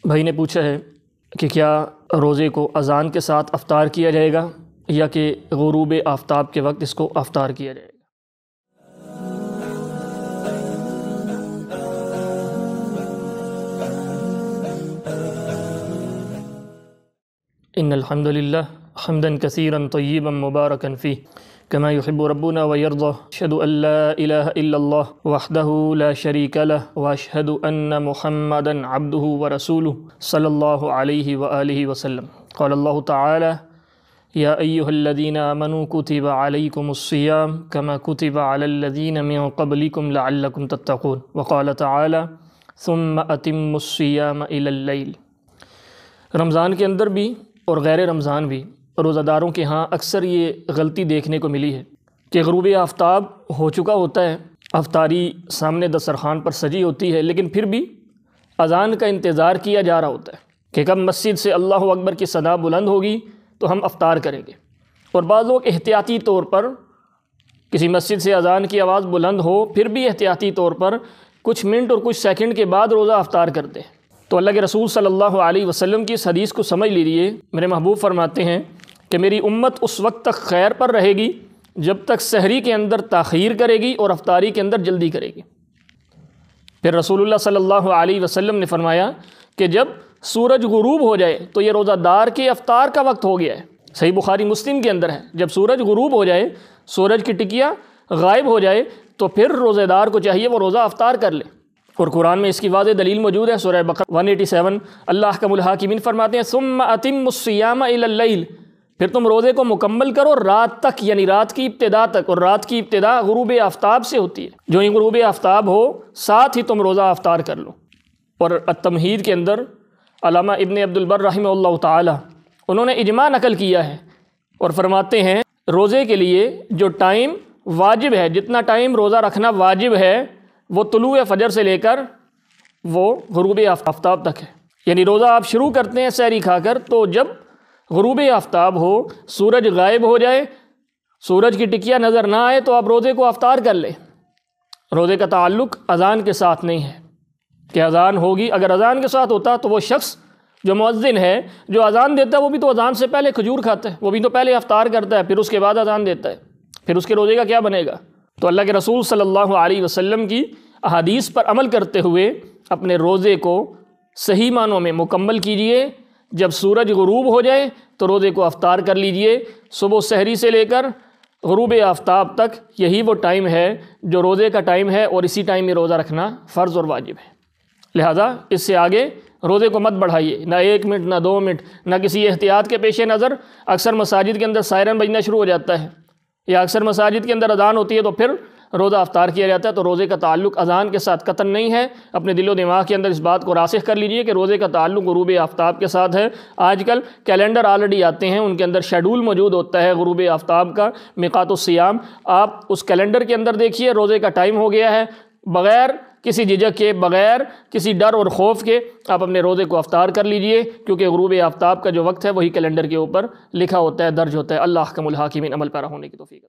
بھائی نے پوچھا ہے کہ کیا روزے کو اذان کے ساتھ افطار کیا جائے گا یا کہ غروب آفتاب کے وقت اس کو افطار کیا جائے گا؟ ان الحمد للہ حمدا کثیرا طیبا مبارکا فیہ كما يحب ربنا ويرضى أشهد أن لا إله إلا الله وحده لا شريك له وأشهد أن محمدا عبده ورسوله صلى الله عليه وآله وسلم. قال الله تعالى: يا أيها الذين آمنوا كتب عليكم الصيام كما كتب على الذين من قبلكم لعلكم تتقون. وقال تعالى: ثم أتموا الصيام إلى الليل. رمضان کے اندر بھی اور غیر رمضان بھی روزہ داروں کے ہاں اکثر یہ غلطی دیکھنے کو ملی ہے کہ غروب آفتاب ہو چکا ہوتا ہے، افطاری سامنے دسترخوان پر سجی ہوتی ہے، لیکن پھر بھی اذان کا انتظار کیا جا رہا ہوتا ہے کہ کب مسجد سے اللہ اکبر کی صدا بلند ہوگی تو ہم افطار کریں گے. اور بعض لوگ احتیاطی طور پر کسی مسجد سے اذان کی آواز بلند ہو پھر بھی احتیاطی طور پر کچھ منٹ اور کچھ سیکنڈ کے بعد روزہ افطار کرتے ہیں. تو اللہ کے رسول صلی اللہ علیہ وسلم کی اس حدیث کو سمجھ لیجیے. میرے محبوب فرماتے ہیں کہ میری امت اس وقت تک خیر پر رہے گی جب تک سحری کے اندر تاخیر کرے گی اور افطاری کے اندر جلدی کرے گی. پھر رسول اللہ صلی اللہ علیہ وسلم نے فرمایا کہ جب سورج غروب ہو جائے تو یہ روزہ دار کے افطار کا وقت ہو گیا ہے. صحیح بخاری مسلم کے اندر ہے، جب سورج غروب ہو جائے، سورج کی ٹکیا غائب ہو جائے تو پھر روزہ دار کو چاہیے وہ روزہ افطار کر لے. اور قرآن میں اس کی واضح دلیل موجود ہے. سورہ بقرہ 187 اللہ احکم الحاکمین فرماتے ہیں: ثم اتموا الصیام الی اللیل. پھر تم روزے کو مکمل کرو رات تک، یعنی رات کی ابتدا تک. اور رات کی ابتدا غروب آفتاب سے ہوتی ہے. جو ہی غروب آفتاب ہو ساتھ ہی تم روزہ افطار کر لو. اور التمہید کے اندر علامہ ابن عبد البر رحمہ اللہ تعالی انہوں نے اجماع نقل کیا ہے اور فرماتے ہیں روزے کے لیے جو ٹائم واجب ہے، جتنا ٹائم روزہ رکھنا واجب ہے وہ طلوع فجر سے لے کر وہ غروب آفتاب تک ہے. یعنی روزہ آپ شروع کرتے ہیں سحری کھا کر، تو جب غروب آفتاب ہو، سورج غائب ہو جائے، سورج کی ٹکیا نظر نہ آئے تو آپ روزے کو افطار کر لیں. روزے کا تعلق اذان کے ساتھ نہیں ہے کہ اذان ہوگی. اگر اذان کے ساتھ ہوتا تو وہ شخص جو مؤذن ہے، جو اذان دیتا ہے، وہ بھی تو اذان سے پہلے کھجور کھاتا ہے، وہ بھی تو پہلے افطار کرتا ہے، پھر اس کے بعد اذان دیتا ہے. پھر اس کے روزے کا کیا بنے گا؟ تو اللہ کے رسول صلی اللہ علیہ وسلم کی احادیث پر عمل کرتے ہوئے اپنے روزے کو صحیح معنوں میں مکمل کیجئے. جب سورج غروب ہو جائے تو روزے کو افطار کر لیجئے. صبح سحری سے لے کر غروب آفتاب تک یہی وہ ٹائم ہے جو روزے کا ٹائم ہے، اور اسی ٹائم میں روزہ رکھنا فرض اور واجب ہے. لہذا اس سے آگے روزے کو مت بڑھائیے، نہ 1 منٹ، نہ 2 منٹ، نہ کسی احتیاط کے پیش نظر. اکثر مساجد کے اندر سائرن بجنا شروع ہو جاتا ہے، یا اکثر مساجد کے اندر اذان ہوتی ہے تو پھر روزہ افطار کیا جاتا ہے. تو روزے کا تعلق اذان کے ساتھ قطعاً نہیں ہے. اپنے دل و دماغ کے اندر اس بات کو راسخ کر لیجئے کہ روزے کا تعلق غروب آفتاب کے ساتھ ہے. آج کل کیلنڈر آلریڈی آتے ہیں، ان کے اندر شیڈول موجود ہوتا ہے غروب آفتاب کا، میقات الصیام. آپ اس کیلنڈر کے اندر دیکھیے روزے کا ٹائم ہو گیا ہے، بغیر کسی جھجک کے، بغیر کسی ڈر اور خوف کے آپ اپنے روزے کو افطار کر لیجئے، کیونکہ غروب آفتاب کا جو وقت ہے وہی کیلنڈر کے اوپر لکھا ہوتا ہے، درج ہوتا ہے. اللہ احکم الحاکمین. عمل پیرا ہونے کی توفیق.